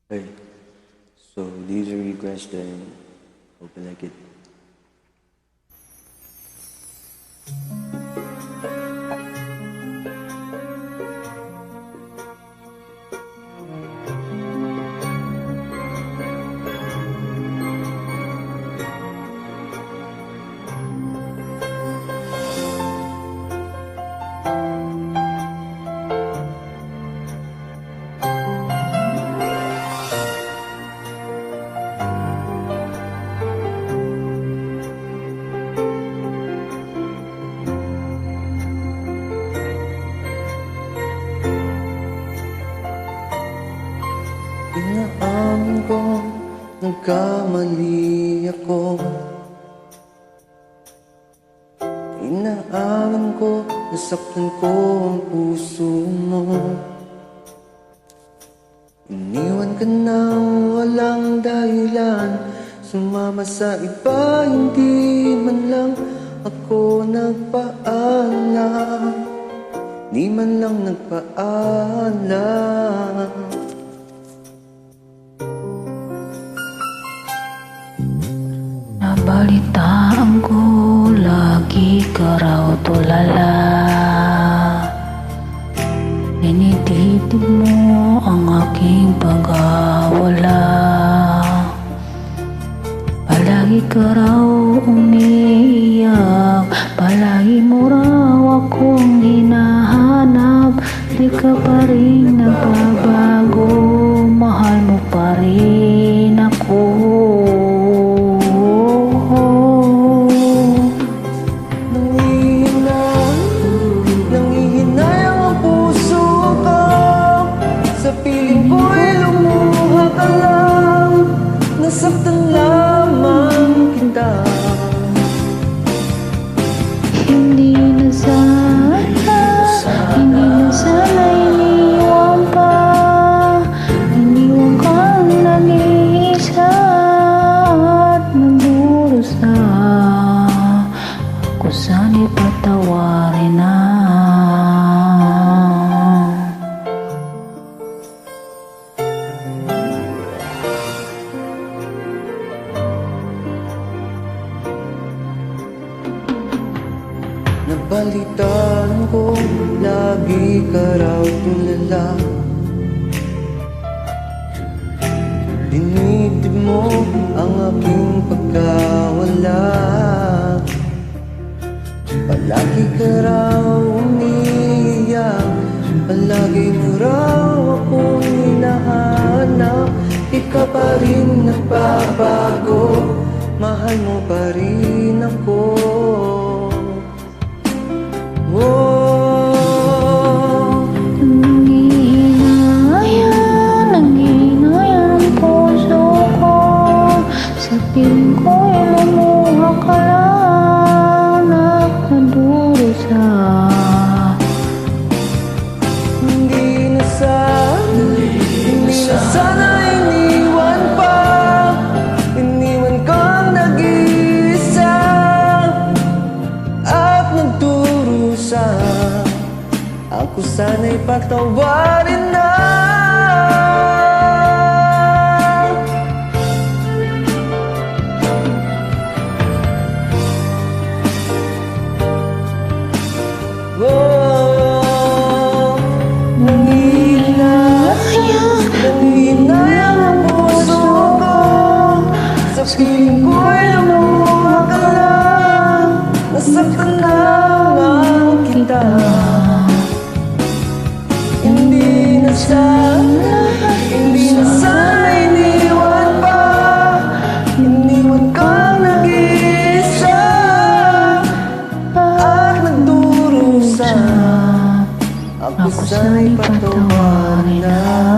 Hey, so these are your questions. Hope you like it. Inaamin ko, nagkamali ako. Inaamin ko, nasaktan ko ang puso mo. Iniwan ka nang walang dahilan, sumama sa iba, hindi man lang ako nagpaalam. Di man lang nagpaalam. Nabalitaan ko, lagi ka raw tulala. Dinititib mo ang aking pag-awala. Palagi ka raw umiiyak, palagi mo raw akong hinahanap. Di ka pa rin nagbabago, mahal mo pa rin ako. Nasaktan lamang kita. Hindi na sana iniwan pa. Iniwan kang nag-iisa at nagdurusa. Ako sana'y patawarin na. Nabalitaan ko, lagi ka raw tulala. Dinitib mo ang aking pagkawala. Palagi ka raw umiiyak, palagi mo raw akong hinahanap. Di ka pa rin nagbabago, mahal mo pa rin ako. Nanginaya ang puso ko. Sa piling ko'y lumuha ka lang, nakadurusa. Hindi na sana iniwan pa. Iniwan kang nag-iisa at nagdurusa. Ako sana'y patawarin na. Nanginaya ang puso ko. Sa piling ko'y lumuha ka lang. Nasaktan lamang kita. Hindi na sana iniwan pa. Iniwan kang nag-iisa at nagdurusa. Ako sana'y patawarin na.